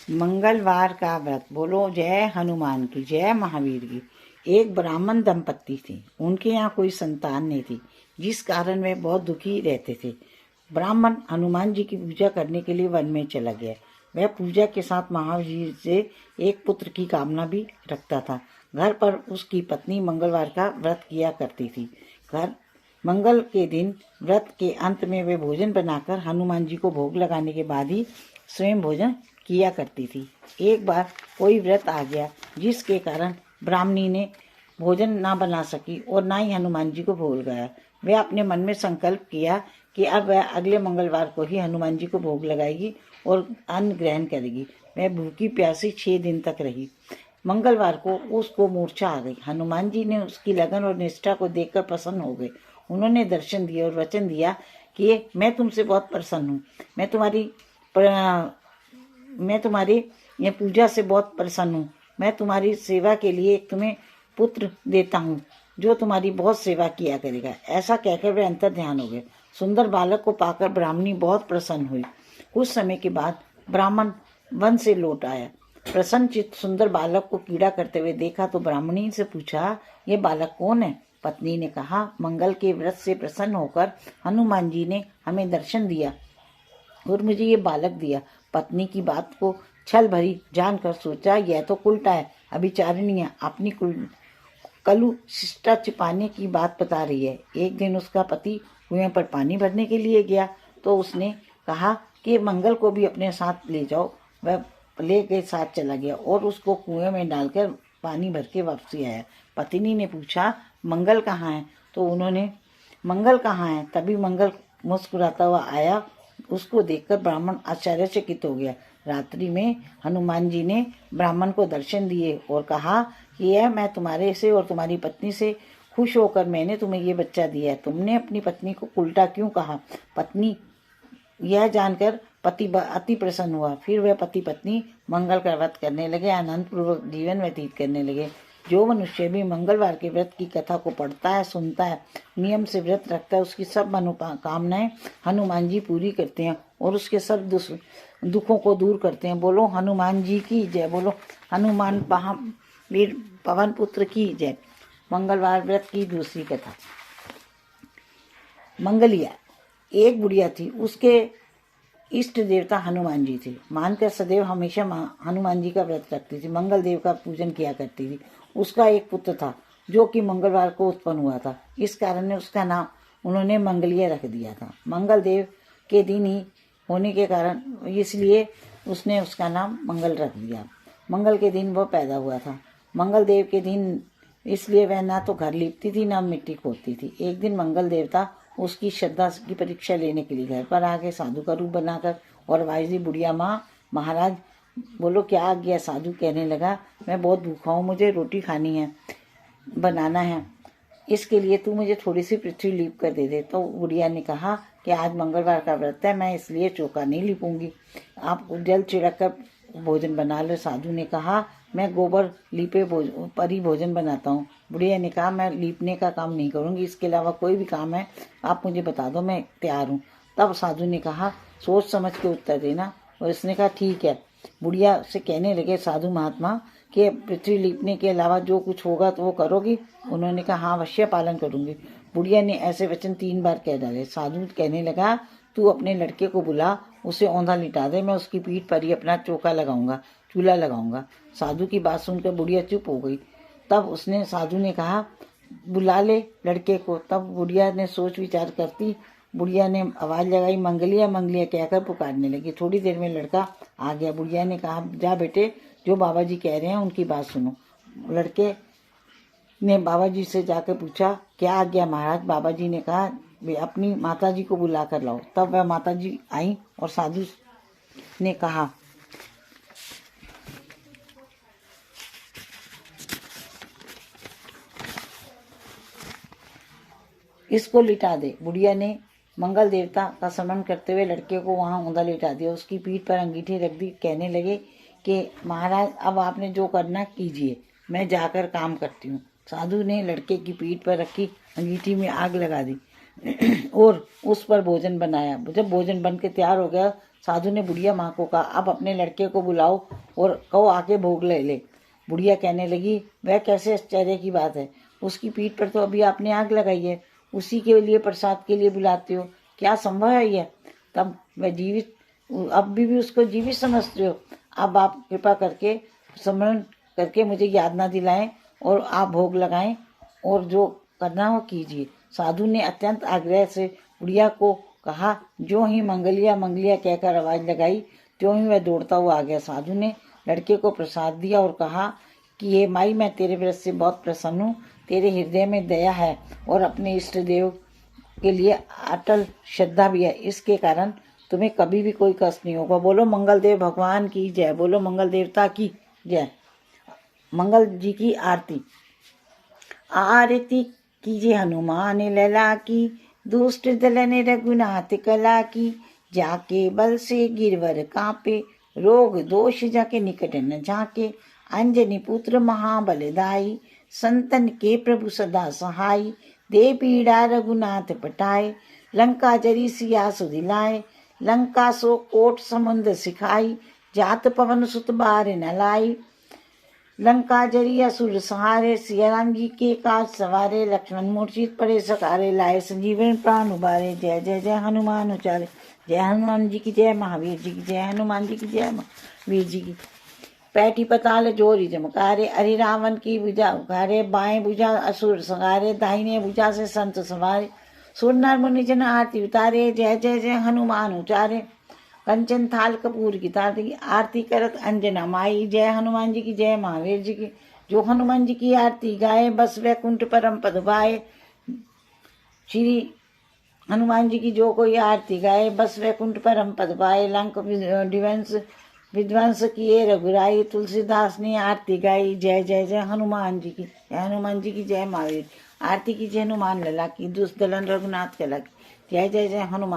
मंगलवार का व्रत। बोलो जय हनुमान की, जय महावीर की। एक ब्राह्मण दंपत्ति थे। उनके यहाँ कोई संतान नहीं थी, जिस कारण वे बहुत दुखी रहते थे। ब्राह्मण हनुमान जी की पूजा करने के लिए वन में चला गया। वह पूजा के साथ महावीर से एक पुत्र की कामना भी रखता था। घर पर उसकी पत्नी मंगलवार का व्रत किया करती थी। घर मंगल के दिन व्रत के अंत में वे भोजन बनाकर हनुमान जी को भोग लगाने के बाद ही स्वयं भोजन किया करती थी। एक बार कोई व्रत आ गया, जिसके कारण ब्राह्मणी ने भोजन ना बना सकी और ना ही हनुमान जी को भोग लगाया। वह अपने मन में संकल्प किया कि अब वह अगले मंगलवार को ही हनुमान जी को भोग लगाएगी और अन्न ग्रहण करेगी। वह भूखी प्यासी 6 दिन तक रही। मंगलवार को उसको मूर्छा आ गई। हनुमान जी ने उसकी लगन और निष्ठा को देखकर प्रसन्न हो गए। उन्होंने दर्शन दिया और वचन दिया कि मैं तुमसे बहुत प्रसन्न हूँ। मैं तुम्हारी ये पूजा से बहुत प्रसन्न हूँ। मैं तुम्हारी सेवा के लिए तुम्हें पुत्र देता हूँ, जो तुम्हारी बहुत सेवा किया करेगा। ऐसा कहकर वे अंतर ध्यान हो गए। सुंदर बालक को पाकर ब्राह्मणी बहुत प्रसन्न हुई। कुछ समय के बाद ब्राह्मण वन से लौट आया। प्रसन्नचित्त सुंदर बालक को कीड़ा करते हुए देखा तो ब्राह्मणी से पूछा, ये बालक कौन है? पत्नी ने कहा, मंगल के व्रत से प्रसन्न होकर हनुमान जी ने हमें दर्शन दिया और मुझे ये बालक दिया। पत्नी की बात को छल भरी जानकर सोचा, यह तो उल्टा है। अभिचारिणी अपनी कलु शिष्टा छिपाने की बात बता रही है। एक दिन उसका पति कुएं पर पानी भरने के लिए गया तो उसने कहा कि मंगल को भी अपने साथ ले जाओ। वह ले के साथ चला गया और उसको कुएं में डालकर पानी भर के वापसी आया। पत्नी ने पूछा, मंगल कहाँ है? तो उन्होंने मंगल कहाँ है? तभी मंगल मुस्कुराता हुआ आया। उसको देखकर ब्राह्मण आश्चर्यचकित हो गया। रात्रि में हनुमान जी ने ब्राह्मण को दर्शन दिए और कहा कि यह मैं तुम्हारे से और तुम्हारी पत्नी से खुश होकर मैंने तुम्हें ये बच्चा दिया है। तुमने अपनी पत्नी को उल्टा क्यों कहा? पत्नी यह जानकर पति अति प्रसन्न हुआ। फिर वह पति पत्नी मंगल का व्रत करने लगे, आनंद पूर्वक जीवन व्यतीत करने लगे। जो मनुष्य भी मंगलवार के व्रत की कथा को पढ़ता है, सुनता है, नियम से व्रत रखता है, उसकी सब मनोकामनाएं हनुमान जी पूरी करते हैं और उसके सब दुखों को दूर करते हैं। बोलो हनुमान जी की जय। बोलो हनुमान वीर पवन पुत्र की जय। मंगलवार व्रत की दूसरी कथा। मंगलिया एक बुढ़िया थी। उसके इष्ट देवता हनुमान जी थे। मानकर सदैव हमेशा हनुमान जी का व्रत रखती थी। मंगल देव का पूजन किया करती थी। उसका एक पुत्र था जो कि मंगलवार को उत्पन्न हुआ था। इस कारण ने उसका नाम उन्होंने मंगलिया रख दिया था। मंगल देव के दिन ही होने के कारण इसलिए उसने उसका नाम मंगल रख दिया। मंगल के दिन वह पैदा हुआ था। मंगल देव के दिन इसलिए वह ना तो घर लीपती थी ना मिट्टी खोदती थी। एक दिन मंगल देवता उसकी श्रद्धा की परीक्षा लेने के लिए घर पर आ गए साधु का रूप बनाकर और आवाज दी, बुढ़िया माँ, महाराज बोलो क्या आ गया? साधु कहने लगा, मैं बहुत भूखा हूँ, मुझे रोटी खानी है, बनाना है, इसके लिए तू मुझे थोड़ी सी पृथ्वी लीप कर दे दे। तो बुढ़िया ने कहा कि आज मंगलवार का व्रत है, मैं इसलिए चौका नहीं लीपूंगी, आप जल छिड़क कर भोजन बना लो। साधु ने कहा, मैं गोबर लीपे पर ही भोजन बनाता हूँ। बुढ़िया ने कहा, मैं लीपने का काम नहीं करूँगी, इसके अलावा कोई भी काम है आप मुझे बता दो, मैं तैयार हूँ। तब साधु ने कहा, सोच समझ के उत्तर देना। और उसने कहा ठीक है। बुढ़िया से कहने लगे साधु महात्मा कि पृथ्वी लीपने के अलावा जो कुछ होगा तो वो करोगी? उन्होंने कहा, हाँ अवश्य पालन करूँगी। बुढ़िया ने ऐसे वचन 3 बार कह डाले। साधु कहने लगा, तू अपने लड़के को बुला, उसे औंधा लिटा दे, मैं उसकी पीठ पर ही अपना चौका लगाऊंगा, चूल्हा लगाऊंगा। साधु की बात सुनकर बुढ़िया चुप हो गई। तब उसने साधु ने कहा, बुला ले लड़के को। तब बुढ़िया ने सोच विचार करती बुढ़िया ने आवाज लगाई, मंगलिया मंगलिया कहकर पुकारने लगी। थोड़ी देर में लड़का आ गया। बुढ़िया ने कहा, जा बेटे, जो बाबा जी कह रहे हैं उनकी बात सुनो। लड़के ने बाबा जी से जाकर पूछा, क्या आ गया महाराज? बाबा जी ने कहा, वे अपनी माता जी को बुला कर लाओ। तब वह माता जी आई और साधु ने कहा, इसको लिटा दे। बुढ़िया ने मंगल देवता का स्मरण करते हुए लड़के को वहां औंधा लिटा दिया। उसकी पीठ पर अंगीठी रख दी। कहने लगे कि महाराज अब आपने जो करना कीजिए, मैं जाकर काम करती हूँ। साधु ने लड़के की पीठ पर रखी अंगीठी में आग लगा दी और उस पर भोजन बनाया। जब भोजन बन के तैयार हो गया, साधु ने बुढ़िया माँ को कहा, अब अपने लड़के को बुलाओ और कहो आके भोग ले ले। बुढ़िया कहने लगी, वह कैसे आश्चर्य की बात है, उसकी पीठ पर तो अभी आपने आग लगाई है, उसी के लिए प्रसाद के लिए बुलाते हो, क्या संभव है यह? तब वह जीवित, अब भी उसको जीवित समझते हो? अब आप कृपा करके स्मरण करके मुझे याद ना दिलाएं और आप भोग लगाएं और जो करना हो कीजिए। साधु ने अत्यंत आग्रह से बुढ़िया को कहा। जो ही मंगलिया मंगलिया कहकर आवाज लगाई, त्यों ही वह दौड़ता हुआ आ गया। साधु ने लड़के को प्रसाद दिया और कहा कि ये माई, मैं तेरे व्रत से बहुत प्रसन्न हूँ, तेरे हृदय में दया है और अपने इष्ट देव के लिए अटल श्रद्धा भी है, इसके कारण तुम्हें कभी भी कोई कष्ट नहीं होगा। बोलो मंगल देव भगवान की जय, बोलो मंगल देवता की जय। मंगल जी की आरती। आरती कीजिए हनुमान लला की, दुष्ट दलन रघुनाथ कला की, जाके बल से गिरवर कांपे, रोग दोष जाके निकट न झाके, अंजनी पुत्र महाबलदाई, संतन के प्रभु सदा सहाय, दे पीड़ा रघुनाथ पटाए, लंका जरी सिया सुदिलाए, लंका सो कोट समुद्र सिखाई, जात पवन सुत बार न लाई, लंका जरी असुर सहारे, सिया राम जी के काज सवारे, लक्ष्मण मूर्छित पड़े सकारे, लाए संजीवन प्राण उबारे, जय जय जय हनुमान उचारे। जय हनुमान जी की जय, महावीर जी की जय, हनुमान जी की जय, महावीर जी की। पैठी पताल जोरी जमकारे, अरि रावण की भुजा उखारे, बाएं भुजा असुर संगारे, दाहिने भुजा से संत सवारे, सुर नर मुनि जन आरती उतारे, जय जय जय हनुमान उचारे। कंचन थाल कपूर की तारती, आरती करत अंजना माई, जय हनुमान जी की जय, महावीर जी की। जो हनुमान जी की आरती गाए, बस वैकुंठ परम पद पाए। श्री हनुमान जी की जो कोई आरती गाए, बस वैकुंठ परम पद पाए। लंक विध्वंस किए रघुराई, तुलसीदास ने आरती गाई, जय जय जय हनुमान जी की, जय हनुमान जी की जय, महावीर। आरती कीजिए हनुमान लला की, दुष्ट दलन रघुनाथ कला की, जय जय जय हनुमान।